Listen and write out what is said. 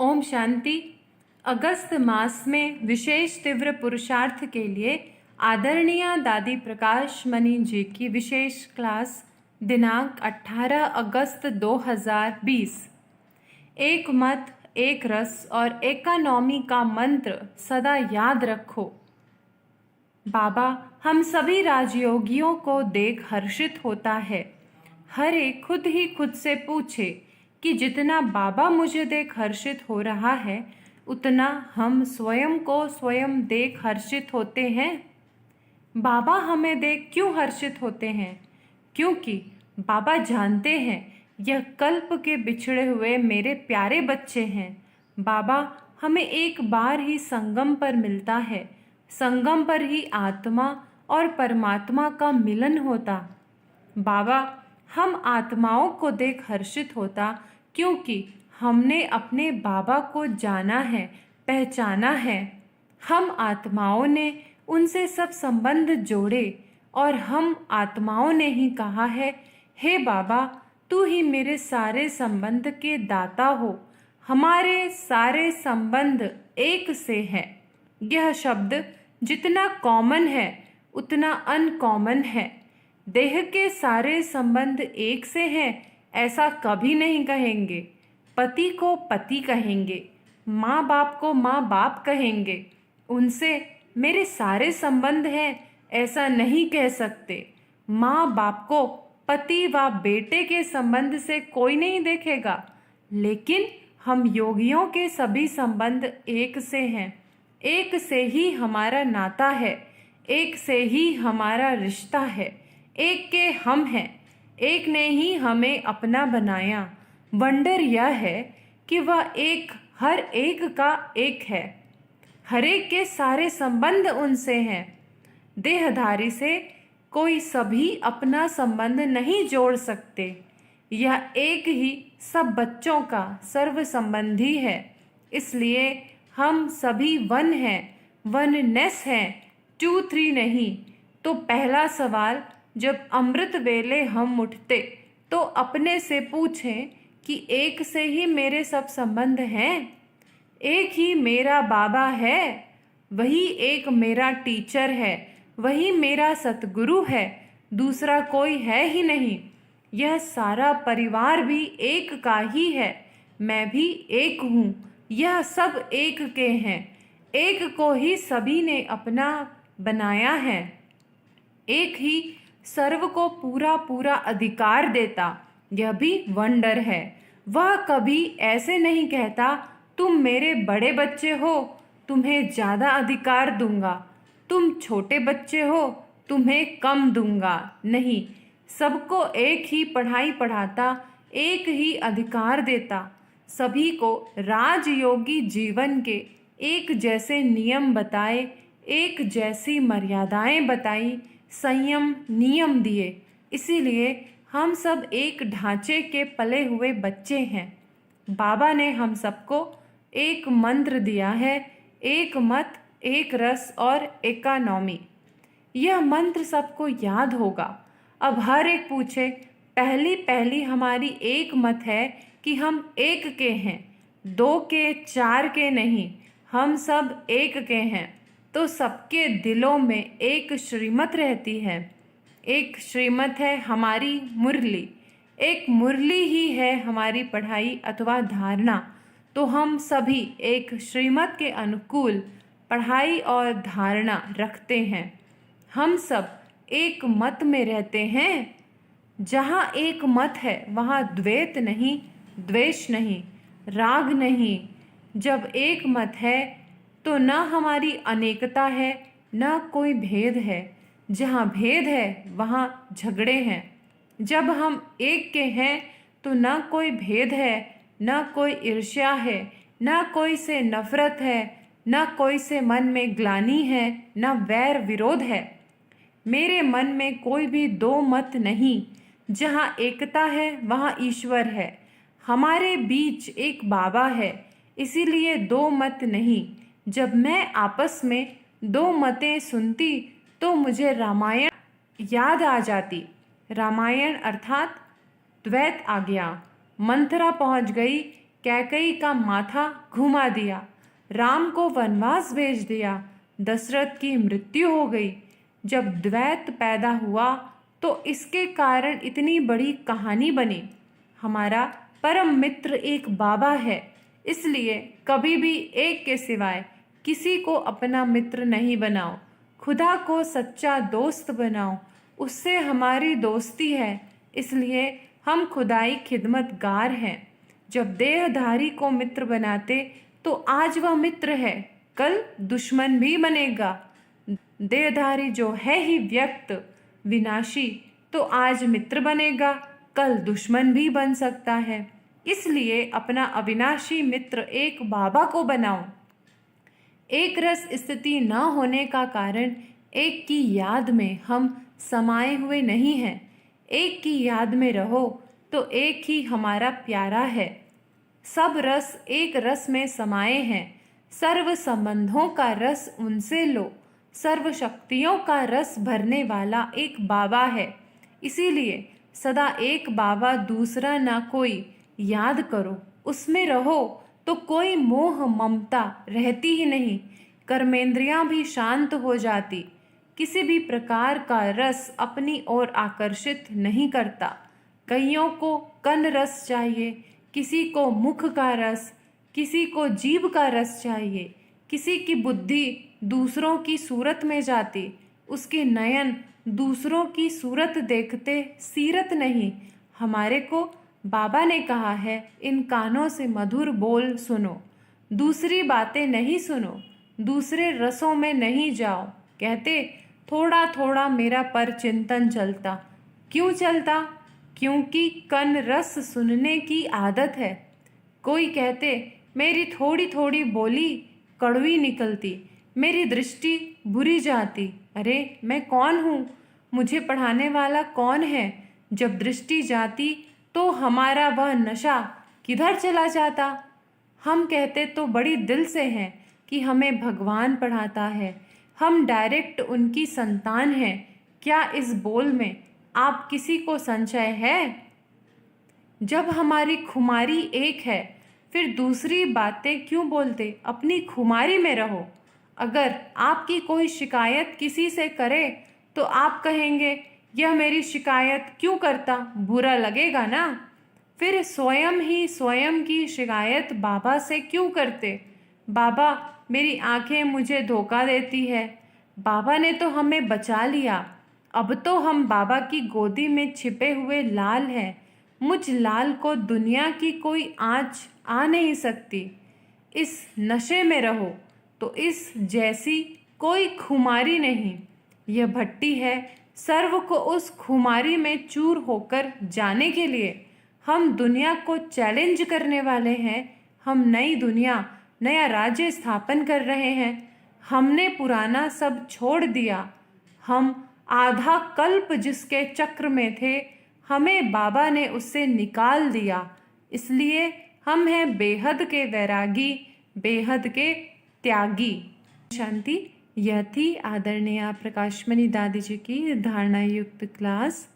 ओम शांति। अगस्त मास में विशेष तीव्र पुरुषार्थ के लिए आदरणीय दादी प्रकाश मणि जी की विशेष क्लास दिनांक 18 अगस्त 2020। एक मत, एक रस और इकोनॉमी का मंत्र सदा याद रखो। बाबा हम सभी राजयोगियों को देख हर्षित होता है। हर एक खुद ही खुद से पूछे कि जितना बाबा मुझे देख हर्षित हो रहा है उतना हम स्वयं को स्वयं देख हर्षित होते हैं। बाबा हमें देख क्यों हर्षित होते हैं? क्योंकि बाबा जानते हैं यह कल्प के बिछड़े हुए मेरे प्यारे बच्चे हैं। बाबा हमें एक बार ही संगम पर मिलता है, संगम पर ही आत्मा और परमात्मा का मिलन होता। बाबा हम आत्माओं को देख हर्षित होता क्योंकि हमने अपने बाबा को जाना है, पहचाना है। हम आत्माओं ने उनसे सब संबंध जोड़े और हम आत्माओं ने ही कहा है, हे बाबा तू ही मेरे सारे संबंध के दाता हो। हमारे सारे संबंध एक से है। यह शब्द जितना कॉमन है उतना अनकॉमन है। देह के सारे संबंध एक से हैं ऐसा कभी नहीं कहेंगे। पति को पति कहेंगे, माँ बाप को माँ बाप कहेंगे। उनसे मेरे सारे संबंध हैं ऐसा नहीं कह सकते। माँ बाप को पति व बेटे के संबंध से कोई नहीं देखेगा, लेकिन हम योगियों के सभी संबंध एक से हैं। एक से ही हमारा नाता है, एक से ही हमारा रिश्ता है। एक के हम हैं, एक ने ही हमें अपना बनाया। वंडर यह है कि वह एक हर एक का एक है। हर एक के सारे संबंध उनसे हैं। देहधारी से कोई सभी अपना संबंध नहीं जोड़ सकते। यह एक ही सब बच्चों का सर्व संबंधी है। इसलिए हम सभी वन हैं, वननेस हैं, 2-3 नहीं। तो पहला सवाल जब अमृत वेले हम उठते तो अपने से पूछें कि एक से ही मेरे सब संबंध हैं। एक ही मेरा बाबा है, वही एक मेरा टीचर है, वही मेरा सतगुरु है, दूसरा कोई है ही नहीं। यह सारा परिवार भी एक का ही है, मैं भी एक हूँ। यह सब एक के हैं, एक को ही सभी ने अपना बनाया है। एक ही सर्व को पूरा पूरा अधिकार देता, यह भी वंडर है। वह कभी ऐसे नहीं कहता तुम मेरे बड़े बच्चे हो, तुम्हें ज़्यादा अधिकार दूंगा, तुम छोटे बच्चे हो, तुम्हें कम दूंगा। नहीं, सबको एक ही पढ़ाई पढ़ाता, एक ही अधिकार देता। सभी को राजयोगी जीवन के एक जैसे नियम बताए, एक जैसी मर्यादाएं बताई, संयम नियम दिए। इसीलिए हम सब एक ढांचे के पले हुए बच्चे हैं। बाबा ने हम सबको एक मंत्र दिया है, एक मत, एक रस और इकोनॉमी। यह मंत्र सबको याद होगा। अब हर एक पूछे, पहली पहली हमारी एक मत है कि हम एक के हैं, 2 के 4 के नहीं, हम सब एक के हैं। तो सबके दिलों में एक श्रीमत रहती है। एक श्रीमत है हमारी मुरली, एक मुरली ही है हमारी पढ़ाई अथवा धारणा। तो हम सभी एक श्रीमत के अनुकूल पढ़ाई और धारणा रखते हैं। हम सब एक मत में रहते हैं। जहाँ एक मत है वहाँ द्वैत नहीं, द्वेष नहीं, राग नहीं। जब एक मत है तो न हमारी अनेकता है, न कोई भेद है। जहाँ भेद है वहाँ झगड़े हैं। जब हम एक के हैं तो न कोई भेद है, न कोई ईर्ष्या है, न कोई से नफरत है, न कोई से मन में ग्लानि है, न वैर विरोध है। मेरे मन में कोई भी 2 मत नहीं। जहाँ एकता है वहाँ ईश्वर है। हमारे बीच एक बाबा है, इसीलिए 2 मत नहीं। जब मैं आपस में 2 mateं सुनती तो मुझे रामायण याद आ जाती। रामायण अर्थात द्वैत आ गया। मंथरा पहुंच गई कैकई का माथा घुमा दिया, राम को वनवास भेज दिया, दशरथ की मृत्यु हो गई। जब द्वैत पैदा हुआ तो इसके कारण इतनी बड़ी कहानी बनी। हमारा परम मित्र एक बाबा है, इसलिए कभी भी एक के सिवाय किसी को अपना मित्र नहीं बनाओ। खुदा को सच्चा दोस्त बनाओ, उससे हमारी दोस्ती है, इसलिए हम खुदाई खिदमतगार हैं। जब देहधारी को मित्र बनाते तो आज वह मित्र है, कल दुश्मन भी बनेगा। देहधारी जो है ही व्यक्त विनाशी, तो आज मित्र बनेगा, कल दुश्मन भी बन सकता है। इसलिए अपना अविनाशी मित्र एक बाबा को बनाओ। एक रस स्थिति न होने का कारण एक की याद में हम समाये हुए नहीं हैं। एक की याद में रहो तो एक ही हमारा प्यारा है। सब रस एक रस में समाये हैं, सर्व संबंधों का रस उनसे लो। सर्व शक्तियों का रस भरने वाला एक बाबा है, इसीलिए सदा एक बाबा दूसरा ना कोई याद करो। उसमें रहो तो कोई मोह ममता रहती ही नहीं, कर्मेंद्रियां भी शांत हो जाती। किसी भी प्रकार का रस अपनी ओर आकर्षित नहीं करता। कईयों को कन रस चाहिए, किसी को मुख का रस, किसी को जीभ का रस चाहिए। किसी की बुद्धि दूसरों की सूरत में जाती, उसके नयन दूसरों की सूरत देखते सीरत नहीं। हमारे को बाबा ने कहा है, इन कानों से मधुर बोल सुनो, दूसरी बातें नहीं सुनो, दूसरे रसों में नहीं जाओ। कहते थोड़ा थोड़ा मेरा पर चिंतन चलता। क्यों चलता? क्योंकि कन रस सुनने की आदत है। कोई कहते मेरी थोड़ी थोड़ी बोली कड़वी निकलती, मेरी दृष्टि बुरी जाती। अरे मैं कौन हूँ? मुझे पढ़ाने वाला कौन है? जब दृष्टि जाती तो हमारा वह नशा किधर चला जाता? हम कहते तो बड़ी दिल से हैं कि हमें भगवान पढ़ाता है, हम डायरेक्ट उनकी संतान हैं। क्या इस बोल में आप किसी को संशय है? जब हमारी खुमारी एक है, फिर दूसरी बातें क्यों बोलते? अपनी खुमारी में रहो। अगर आपकी कोई शिकायत किसी से करे तो आप कहेंगे यह मेरी शिकायत क्यों करता? बुरा लगेगा ना। फिर स्वयं ही स्वयं की शिकायत बाबा से क्यों करते? बाबा मेरी आंखें मुझे धोखा देती है। बाबा ने तो हमें बचा लिया, अब तो हम बाबा की गोदी में छिपे हुए लाल हैं। मुझ लाल को दुनिया की कोई आँच आ नहीं सकती। इस नशे में रहो तो इस जैसी कोई खुमारी नहीं। यह भट्टी है, सर्व को उस खुमारी में चूर होकर जाने के लिए। हम दुनिया को चैलेंज करने वाले हैं। हम नई दुनिया, नया राज्य स्थापन कर रहे हैं। हमने पुराना सब छोड़ दिया। हम आधा कल्प जिसके चक्र में थे, हमें बाबा ने उससे निकाल दिया। इसलिए हम हैं बेहद के वैरागी, बेहद के त्यागी। शांति। यह थी आदरणीय प्रकाशमणि दादी जी की धारणा युक्त क्लास।